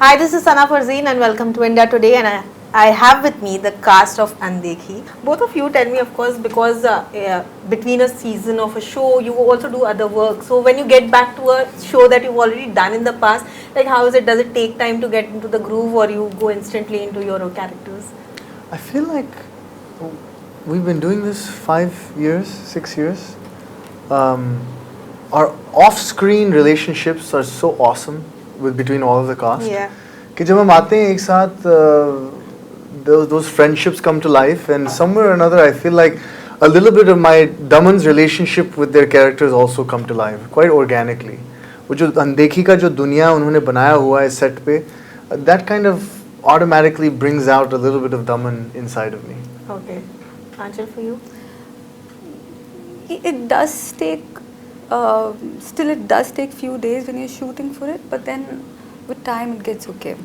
Hi, this is Sana Farzeen and welcome to India Today. And I have with me the cast of Andekhi. Both of you tell me, of course, because between a season of a show, you also do other work. So when you get back to a show that you've already done in the past, like how is it? Does it take time to get into the groove, or you go instantly into your characters? I feel like we've been doing this 5 years, 6 years. Our off-screen relationships are so awesome between all of the cast. Yeah. कि जब हम आते हैं एक साथ, those friendships come to life, and somewhere or another I feel like a little bit of my Daman's relationship with their characters also come to life quite organically. वो जो अनदेखी का जो दुनिया उन्होंने बनाया हुआ है सेट पे, that kind of automatically brings out a little bit of Daman inside of me. Okay. Anchal, for you? It does take, still it does take few days when you're shooting for it, but then with time it gets okay.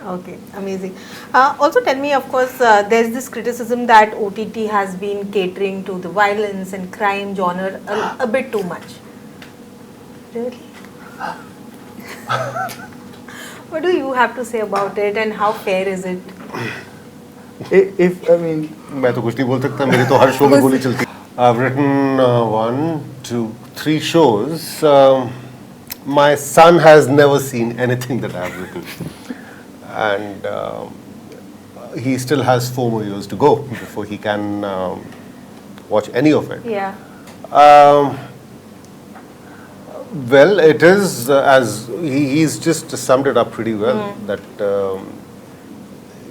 Okay, amazing. Also tell me, of course, there's this criticism that OTT has been catering to the violence and crime genre a bit too much. Really? What do you have to say about it and how fair is it? If I mean, मैं तो कुछ नहीं बोल सकता, मेरी तो हर show में गोली चलती है. I've written 1, 2, 3 shows. My son has never seen anything that I've written, and he still has 4 more years to go before he can watch any of it. Yeah. Well, it is as he's just summed it up pretty well, that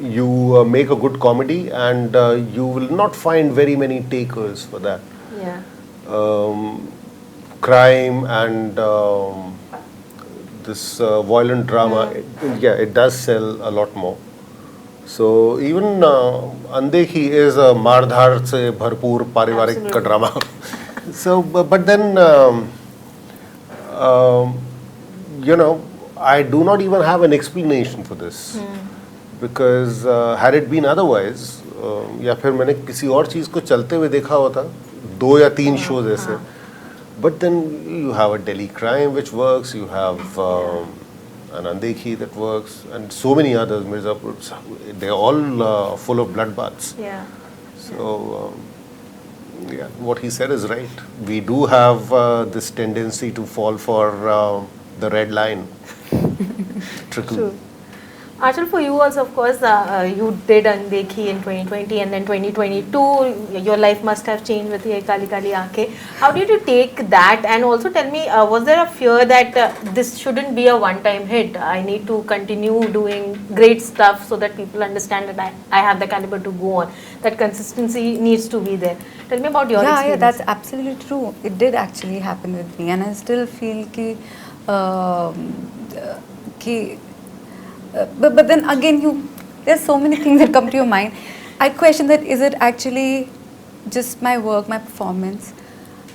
you make a good comedy and you will not find very many takers for that. Yeah. Crime and this violent drama, it does sell a lot more. So even Andekhi is a मारधाड़ से भरपूर पारिवारिक का drama. So, but then you know, I do not even have an explanation for this, because had it been otherwise, या फिर मैंने किसी और चीज़ को चलते हुए देखा होता 2 या 3 shows ऐसे. But then you have a Delhi Crime which works, you have an Andekhi that works, and so many others. Mirzapur, they're all full of bloodbaths. Yeah. So, yeah, what he said is right. We do have this tendency to fall for the red line. True. Archal, for you also, of course, you did Andekhi in 2020 and then 2022. Your life must have changed with Ye Kali Kali Aankhein. How did you take that? And also tell me, was there a fear that this shouldn't be a one-time hit? I need to continue doing great stuff so that people understand that I have the caliber to go on. That consistency needs to be there. Tell me about your experience. Yeah, that's absolutely true. It did actually happen with me, and I still feel but then again, there's so many things that come to your mind. I question that, is it actually just my work, my performance?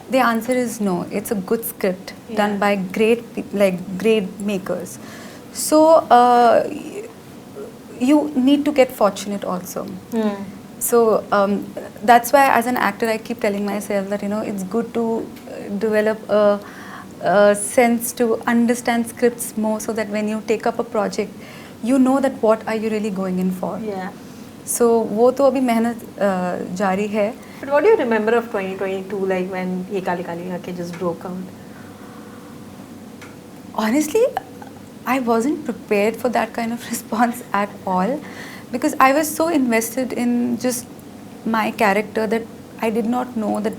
The answer is no. It's a good script done by great makers. So you need to get fortunate also. So that's why as an actor I keep telling myself that it's good to develop a sense to understand scripts more, so that when you take up a project, you know that what are you really going in for. Yeah. So वो तो अभी मेहनत जारी है. But what do you remember of 2022, like when Ye Kali Kali Aankhein just broke out? Honestly, I wasn't prepared for that kind of response at all, because I was so invested in just my character that I did not know that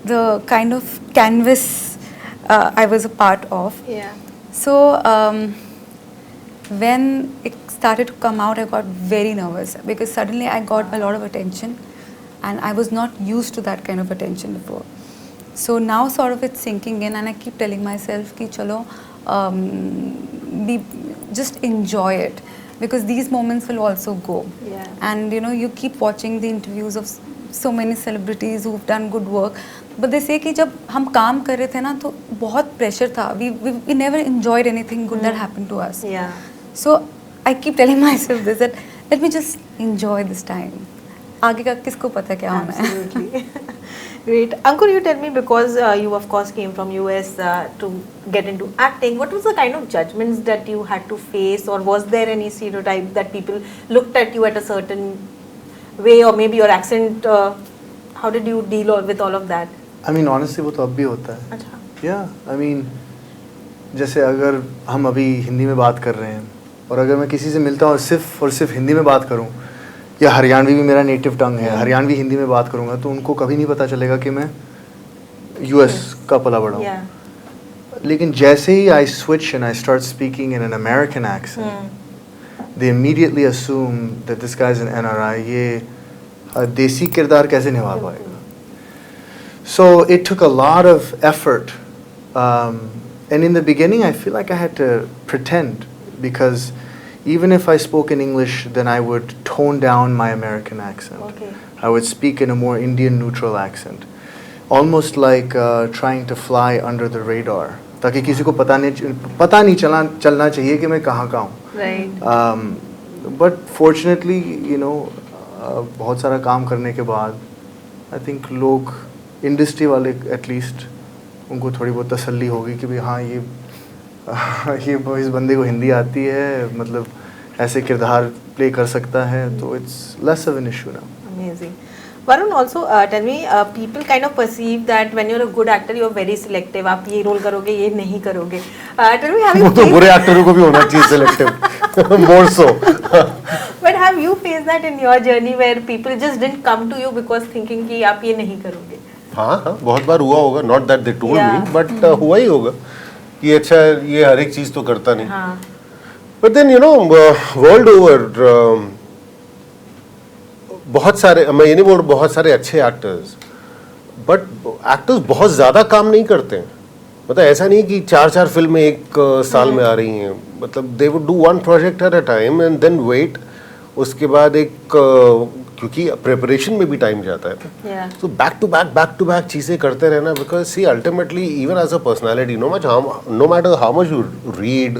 the kind of canvas I was a part of. Yeah. So when it started to come out, I got very nervous, because suddenly I got a lot of attention, and I was not used to that kind of attention before. So now sort of it's sinking in, and I keep telling myself ki chalo, just enjoy it, because these moments will also go. Yeah. And you keep watching the interviews of so many celebrities who've done good work, but they say कि जब हम काम कर रहे थे ना, तो बहुत pressure था. We never enjoyed anything good that happened to us. Yeah. So I keep telling myself this, that let me just enjoy this time. आगे का किसको पता क्या होना है. Absolutely. Great. Ankur, you tell me, because you of course came from US to get into acting, what was the kind of judgments that you had to face, or was there any stereotype that people looked at you at a certain way, or maybe your accent, how did you deal with all of that? I mean, honestly, वो तो अब भी होता है. अच्छा. Yeah, I mean, जैसे अगर हम अभी हिंदी में बात कर रहे हैं और अगर मैं किसी से मिलता हूँ सिर्फ और सिर्फ हिंदी में बात करूँ, या हरियाणवी भी मेरा नेटिव टंग है, हरियाणवी हिंदी में बात करूँगा, तो उनको कभी नहीं पता चलेगा कि मैं US का पला बड़ा हूँ. लेकिन जैसे ही I switch and I start speaking in an American accent, they immediately assume that this guy is an NRI. ये देसी किरदार कैसे निभा पाएगा? So it took a lot of effort, and in the beginning I feel like I had to pretend, because even if I spoke in English, then I would tone down my American accent. Okay. I would speak in a more Indian neutral accent, almost like trying to fly under the radar, ताकि किसी को पता नहीं चलना चाहिए कि मैं कहाँ का हूँ. Right. But fortunately, you know, बहुत सारा काम करने के बाद I think लोग इंडस्ट्री वाले एटलीस्ट उनको थोड़ी बहुत तसल्ली होगी कि भाई हाँ ये इस बंदे को हिंदी आती है, मतलब ऐसे किरदार प्ले कर सकता है, तो it's less of an issue now. Amazing. Varun, also tell me, people kind of perceive that when you're a good actor, you're very selective. आप ये रोल करोगे, ये नहीं करोगे. Tell me, have you वो तो बुरे एक्टरों को भी होना चाहिए selective, more so. But have you faced that in your journey where people just didn't come to you because thinking कि आप ये नहीं करोगे? हाँ, बहुत बार हुआ होगा. Not that they told Yeah. me, but हुआ ही होगा कि अच्छा ये हर एक चीज तो करता नहीं. हाँ. But then you know, world over, बहुत सारे, मैं ये नहीं बोल रहा बहुत सारे अच्छे एक्टर्स, बट एक्टर्स बहुत ज़्यादा काम नहीं करते हैं. मतलब ऐसा नहीं कि 4 फिल्में एक साल में आ रही हैं. मतलब they would do 1 project at a time and then wait. उसके बाद एक क्योंकि प्रिपरेशन में भी टाइम जाता है, Yeah. तो बैक टू बैक चीज़ें करते रहना. Because see ultimately even as a personality, no matter how much you read,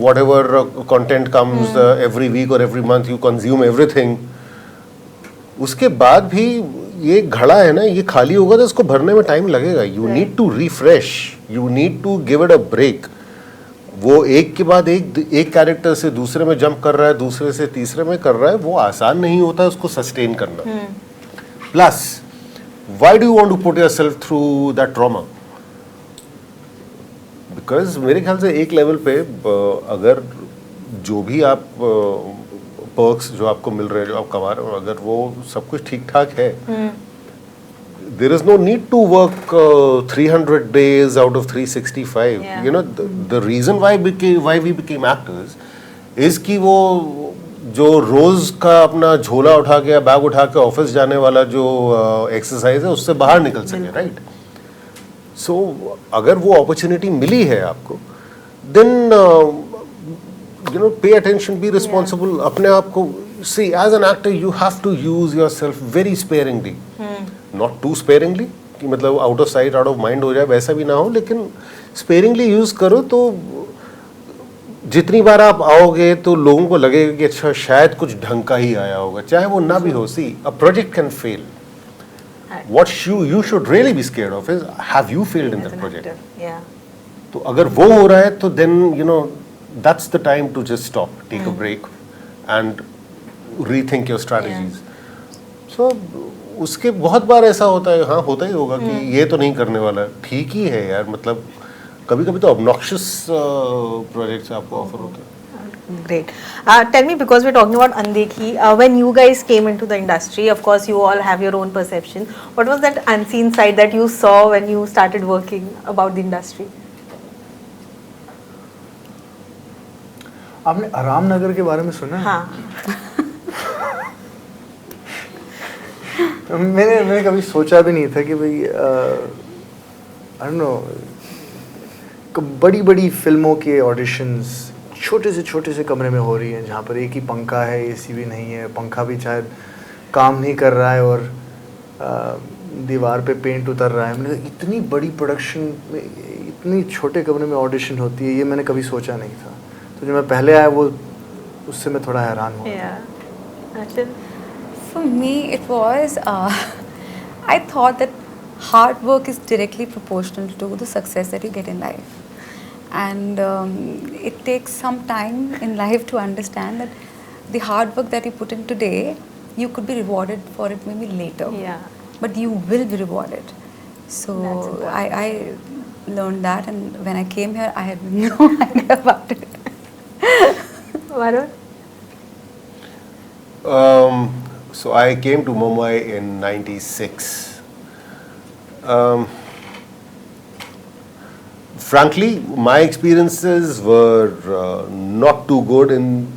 whatever content comes every week or every month, you consume everything. उसके बाद भी ये घड़ा है ना, ये खाली होगा तो इसको भरने में टाइम लगेगा. You need to refresh, you need to give it a break. वो एक के बाद एक कैरेक्टर से दूसरे में जंप कर रहा है, दूसरे से तीसरे में कर रहा है, वो आसान नहीं होता उसको सस्टेन करना. Plus why do you want to put yourself through that trauma? Because मेरे ख्याल से एक लेवल पे अगर जो भी आप पर्क्स जो आपको मिल रहे हैं, जो आप कमा रहे हो, अगर वो सब कुछ ठीक ठाक है, there is no need to work 300 days out of 365. Yeah. You know, the reason why we became actors is कि वो जो रोज का अपना झोला उठा के या बैग उठा के ऑफिस जाने वाला जो एक्सरसाइज है उससे बाहर निकल सके, राइट? सो अगर वो अपॉर्चुनिटी मिली है आपको, then you know, pay attention, be responsible. अपने आप को, see, as an actor you have to use yourself very sparingly, not too sparingly कि मतलब out of sight out of mind हो जाए, वैसा भी ना हो, लेकिन sparingly use करो. तो जितनी बार आप आओगे तो लोगों को लगेगा कि अच्छा शायद कुछ ढंग का ही आया होगा, चाहे वो ना भी हो. See, a project can fail. What you should really be scared of is, have you failed in As that an project? actor. Yeah. तो अगर वो हो रहा है तो then you know that's the time to just stop, take a break and rethink your strategies. So उसके बहुत बार ऐसा होता है, हाँ होता ही होगा कि ये तो नहीं करने वाला. ठीक ही है यार, मतलब कभी कभी तो obnoxious projects आपको ऑफर होते हैं. Great. Tell me, because we're talking about Andekhi, when you guys came into the industry, of course you all have your own perception. What was that unseen side that you saw when you started working about the industry? आपने आराम नगर के बारे में सुना है? हाँ. मैंने कभी सोचा भी नहीं था कि भाई आई डोंट नो, बड़ी फिल्मों के ऑडिशंस छोटे से कमरे में हो रही हैं, जहाँ पर एक ही पंखा है, एसी भी नहीं है, पंखा भी शायद काम नहीं कर रहा है और दीवार पे पेंट उतर रहा है. मैंने कहा इतनी बड़ी प्रोडक्शन में इतनी छोटे कमरे में ऑडिशन होती है, ये मैंने कभी सोचा नहीं था. तो जो मैं पहले आया वो उससे मैं थोड़ा हैरान हुआ. Yeah. Ashil? For me, it was I thought that hard work is directly proportional to the success that you get in life. And it takes some time in life to understand that the hard work that you put in today, you could be rewarded for it maybe later. Yeah. But you will be rewarded. That's So important. I learned that, and when I came here, I had no idea about it. Varun? So I came to Mumbai in '96. Frankly, my experiences were not too good in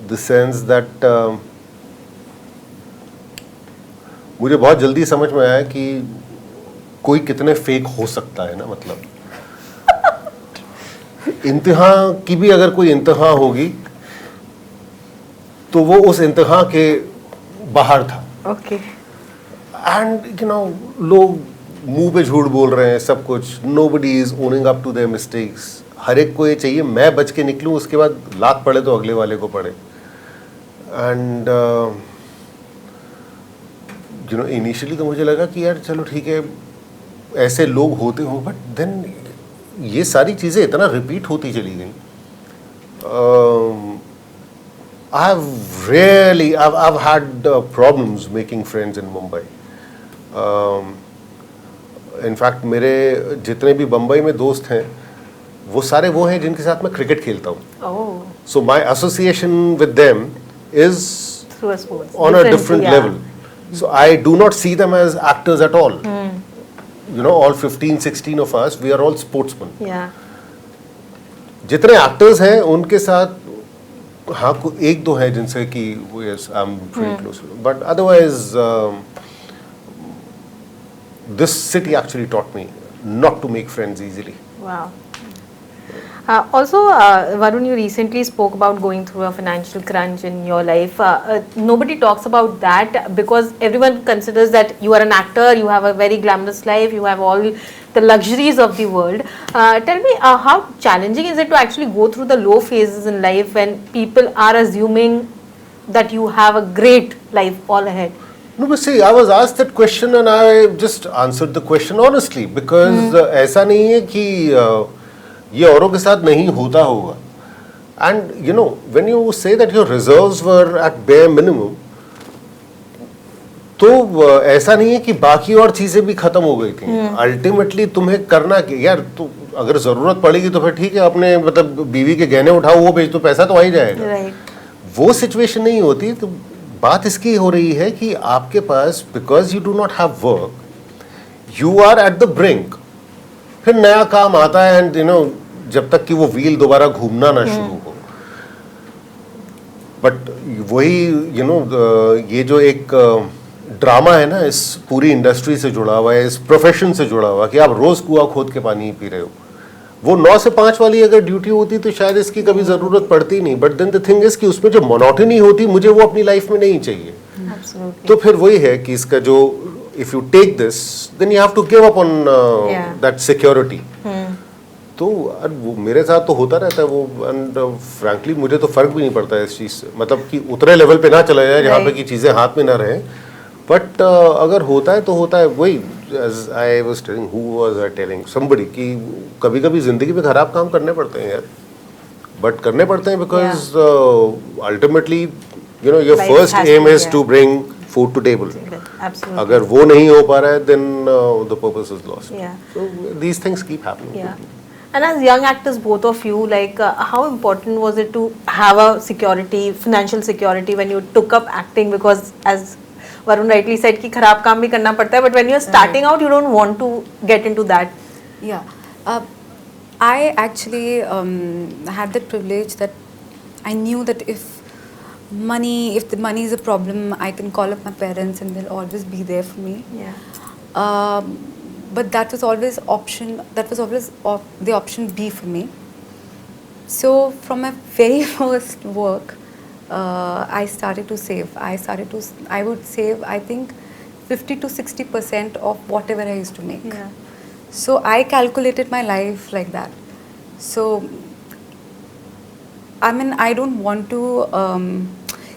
the sense that मुझे बहुत जल्दी समझ में आया कि कोई कितने fake हो सकता है ना, मतलब इंतहा की भी अगर कोई इंतहा होगी तो वो उस इंतहा के बाहर था. Okay. एंड यू नो लोग मुंह पे झूठ बोल रहे हैं सब कुछ. Nobody is owning up to their mistakes. हर एक को ये चाहिए मैं बच के निकलूं, उसके बाद लात पड़े तो अगले वाले को पड़े. एंड यू नो इनिशियली तो मुझे लगा कि यार चलो ठीक है ऐसे लोग होते हो, बट देन ये सारी चीज़ें इतना रिपीट होती चली गई. I've had problems making friends in Mumbai. In fact, मेरे जितने भी बम्बई में दोस्त हैं वो सारे वो हैं जिनके साथ मैं क्रिकेट खेलता हूँ. Oh, So my association with them is through a sports. on a different yeah. level. So I do not see them as actors at all. You know, all 15, 16 of us, we are all sportsmen. Yeah. जितने actors हैं उनके साथ हाँ एक दो हैं जिनसे कि yes, I'm pretty close. But otherwise, this city actually taught me not to make friends easily. Wow. Also, Varun, you recently spoke about going through a financial crunch in your life. Nobody talks about that because everyone considers that you are an actor, you have a very glamorous life, you have all the luxuries of the world. Tell me, how challenging is it to actually go through the low phases in life when people are assuming that you have a great life all ahead? No, but see, I was asked that question and I just answered the question honestly because ऐसा नहीं है कि ये औरों के साथ नहीं होता होगा. And you know, when you say that your reserves were at bare minimum, तो ऐसा नहीं है कि बाकी और चीजें भी खत्म हो गई थी. अल्टीमेटली तुम्हें करना क्या यार, तो अगर जरूरत पड़ेगी तो फिर ठीक है अपने मतलब बीवी के गहने उठाओ वो बेच तो पैसा तो आ ही जाएगा. Right. वो सिचुएशन नहीं होती. तो बात इसकी हो रही है कि आपके पास because you do not have work you are at the brink. फिर नया काम आता है एंड यू नो जब तक कि वो व्हील दोबारा घूमना ना शुरू हो. बट वही यू नो ये जो एक ड्रामा है ना इस पूरी इंडस्ट्री से जुड़ा हुआ है, इस प्रोफेशन से जुड़ा हुआ कि आप रोज कुआं खोद के पानी पी रहे हो. वो 9 से 5 वाली अगर ड्यूटी होती तो शायद इसकी कभी ज़रूरत पड़ती नहीं. But then the thing is कि उसमें जो मोनोटनी होती मुझे वो अपनी लाइफ में नहीं चाहिए. Absolutely. तो फिर वही है कि इसका जो if you take this then you have to give up on that security. तो वो मेरे साथ तो होता रहता है वो. एंड फ्रैंकली मुझे तो फर्क भी नहीं पड़ता है इस चीज़ से, मतलब कि उतरे लेवल पे ना चला जाए जहाँ पे कि चीज़ें हाथ में ना रहें. बट अगर होता है तो होता है. वही as I was telling, who was I telling? Somebody कि कभी कभी ज़िंदगी में खराब काम करने पड़ते हैं यार, बट करने पड़ते हैं because ultimately you know your Life first has aim to, is to bring food to table. Absolutely. अगर वो नहीं हो पा रहा है then the purpose is lost. Yeah. So these things keep happening. Yeah. And as young actors, both of you, like, how important was it to have a security, financial security when you took up acting? Because as Varun rightly said, कि खराब काम भी करना पड़ता है, but when you're starting out, you don't want to get into that. Yeah. I actually had the privilege that I knew that if the money is a problem, I can call up my parents and they'll always be there for me. Yeah. But that was always the option B for me. So from my very first work, I started to save. I would save, I think, 50 to 60% of whatever I used to make. Yeah. So I calculated my life like that. So, I mean, I don't want to,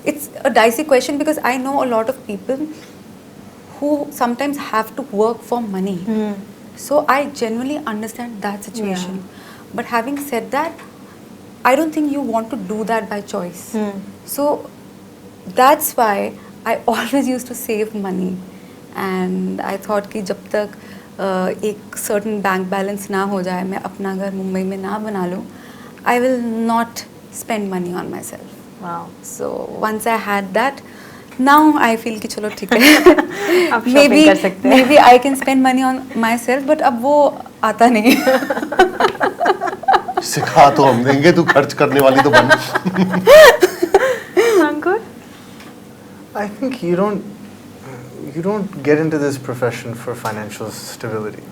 it's a dicey question because I know a lot of people who sometimes have to work for money. So I genuinely understand that situation. But having said that, I don't think you want to do that by choice. So that's why I always used to save money. And I thought कि जब तक एक certain bank balance ना हो जाए, मैं अपना घर मुंबई में ना बना लूँ, I will not spend money on myself. Wow. So once I had that, now I feel कि चलो ठीक है. अब shopping कर सकते हैं. Maybe I can spend money on myself, but अब वो आता नहीं. सिखा तो हम देंगे, तू खर्च करने वाली तो बन. Ankur? I think you don't get into this profession for financial stability.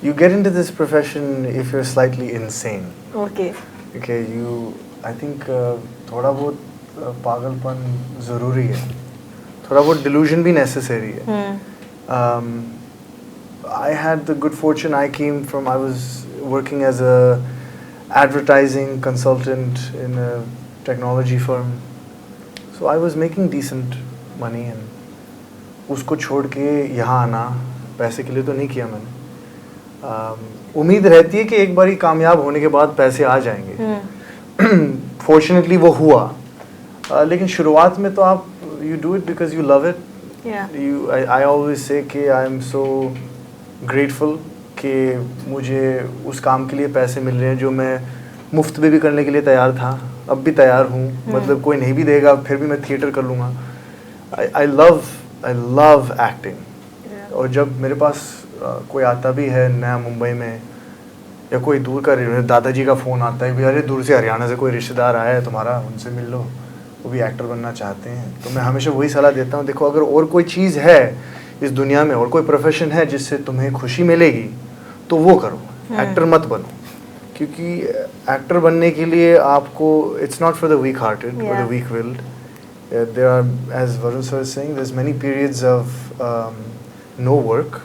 You get into this profession if you're slightly insane. Okay. Okay, I think थोड़ा बहुत पागलपन ज़रूरी है, थोड़ा बहुत delusion भी necessary है. I had the good fortune, I was working as a advertising consultant in a technology firm. So I was making decent money and उसको छोड़ के यहाँ आना पैसे के लिए तो नहीं किया मैंने. उम्मीद रहती है कि एक बारी कामयाब होने के बाद पैसे आ जाएंगे. Fortunately वो हुआ. लेकिन शुरुआत में तो आप you do it because you love it. Yeah. I always say कि I am so grateful कि मुझे उस काम के लिए पैसे मिल रहे हैं जो मैं मुफ्त में भी करने के लिए तैयार था, अब भी तैयार हूँ. मतलब कोई नहीं भी देगा फिर भी मैं थिएटर कर लूँगा. I love acting. और जब मेरे पास कोई आता भी है नया मुंबई में या कोई दूर का दादाजी का फ़ोन आता है कि अरे दूर से हरियाणा से कोई रिश्तेदार आया है तुम्हारा, उनसे मिल लो, वो भी एक्टर बनना चाहते हैं, तो मैं हमेशा वही सलाह देता हूँ, देखो अगर और कोई चीज़ है इस दुनिया में और कोई प्रोफेशन है जिससे तुम्हें खुशी मिलेगी तो वो करो. एक्टर मत बनो, क्योंकि एक्टर बनने के लिए आपको it's not for the weak hearted और the weak willed. There are, as Varun sir is saying, there's many periods of no work,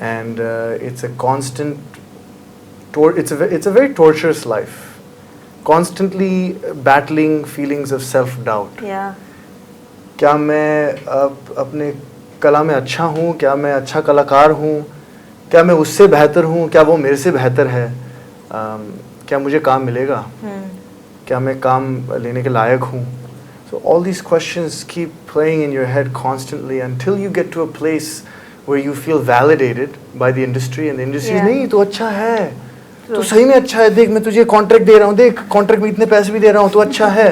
and it's a constant, it's a very torturous life. Constantly battling feelings of self-doubt. Yeah. क्या मैं अपने कला में अच्छा हूँ, क्या मैं अच्छा कलाकार हूँ, क्या मैं उससे बेहतर हूँ, क्या वो मेरे से बेहतर है, क्या मुझे काम मिलेगा, क्या मैं काम लेने के लायक हूँ. So all these questions keep playing in your head constantly until you get to a place where you feel validated by the industry, and the industry is नहीं तो अच्छा है, तो सही में अच्छा है, देख मैं तुझे कॉन्ट्रैक्ट दे रहा हूँ, देख कॉन्ट्रैक्ट में इतने पैसे भी दे रहा हूँ, तो अच्छा है.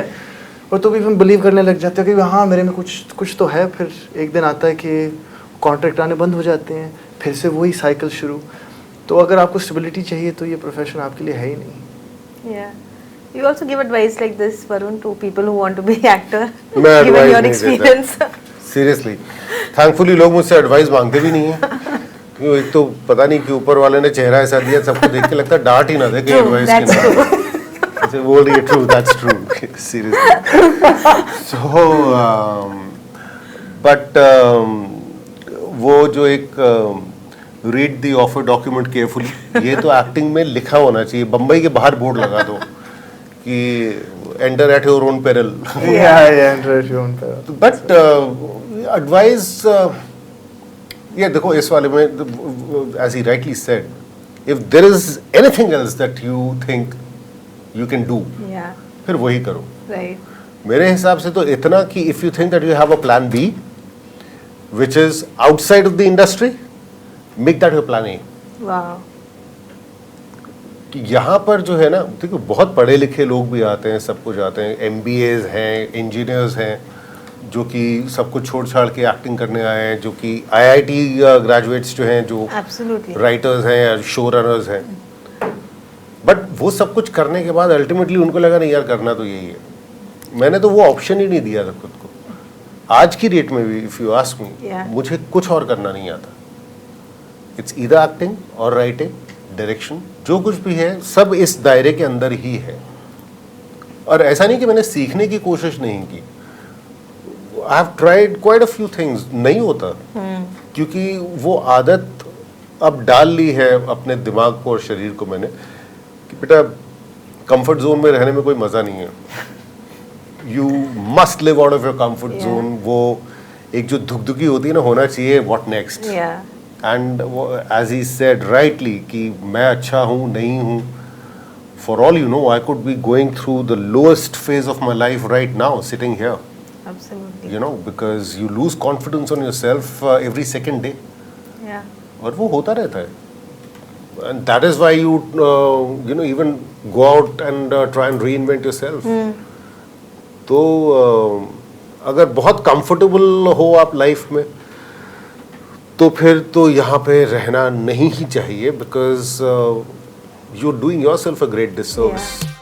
और तो भी हम बिलीव करने लग जाते हैं कि हाँ मेरे में कुछ तो है. फिर एक दिन आता है कि कॉन्ट्रैक्ट आने बंद हो जाते हैं, फिर से वही साइकिल शुरू. तो अगर आपको स्टेबिलिटी चाहिए तो ये प्रोफेशन आपके लिए है ही नहीं. Yeah. You also give advice like this, Varun, to people who want to be actor. मैं given advice your नहीं experience. सीरियसली, थैंकफुली लोग मुझसे एडवाइस मांगते भी नहीं है. क्यों, एक तो पता नहीं कि ऊपर वाले ने चेहरा ऐसा दिया, सबको देख के लगता है डांट ही ना दे कि एडवाइस के नाम. अच्छा बोल रही है, true, that's true, seriously. So but वो जो एक read the offer document carefully, ये तो एक्टिंग में लिखा होना चाहिए. बम्बई के बाहर बोर्ड लगा दो कि enter at your own peril. enter at your own peril. But advice ये देखो इस वाले में, as he rightly said, if there is anything else that you think you can do, Yeah. फिर वही करो. Right. मेरे हिसाब से तो इतना कि if you think that you have a plan B which is outside of the industry, make that your plan A. Wow. कि यहाँ पर जो है ना, देखो बहुत पढ़े लिखे लोग भी आते हैं, सब कुछ आते हैं, MBAs हैं, इंजीनियर्स हैं, जो कि सब कुछ छोड़ छाड़ के एक्टिंग करने आए हैं, जो कि IIT ग्रेजुएट्स जो हैं, जो Absolutely. राइटर्स हैं या शो रनर्स हैं. बट वो सब कुछ करने के बाद अल्टीमेटली उनको लगा नहीं यार करना तो यही है. मैंने तो वो ऑप्शन ही नहीं दिया था खुद को. आज की डेट में भी if you ask me, Yeah. मुझे कुछ और करना नहीं आता. इट्स ईदर एक्टिंग और राइटिंग, डायरेक्शन, जो कुछ भी है सब इस दायरे के अंदर ही है. और ऐसा नहीं कि मैंने सीखने की कोशिश नहीं की. I have tried quite a few things, नहीं होता. क्योंकि वो आदत अब डाल ली है अपने दिमाग को और शरीर को मैंने, कि बेटा कंफर्ट जोन में रहने में कोई मज़ा नहीं है. You must live out of your comfort zone. वो एक जो धुकधुकी होती है ना, होना चाहिए what next. Yeah. And as he said rightly कि मैं अच्छा हूँ नहीं हूँ, for all you know I could be going through the lowest phase of my life right now sitting here, Absolutely. you know, because you lose confidence on yourself every second day. Yeah. और वो होता रहता है. And that is why you you know, even go out and try and reinvent yourself. तो अगर बहुत comfortable हो आप लाइफ में, तो फिर तो यहाँ पे रहना नहीं ही चाहिए, because you're doing yourself a great disservice. Yeah.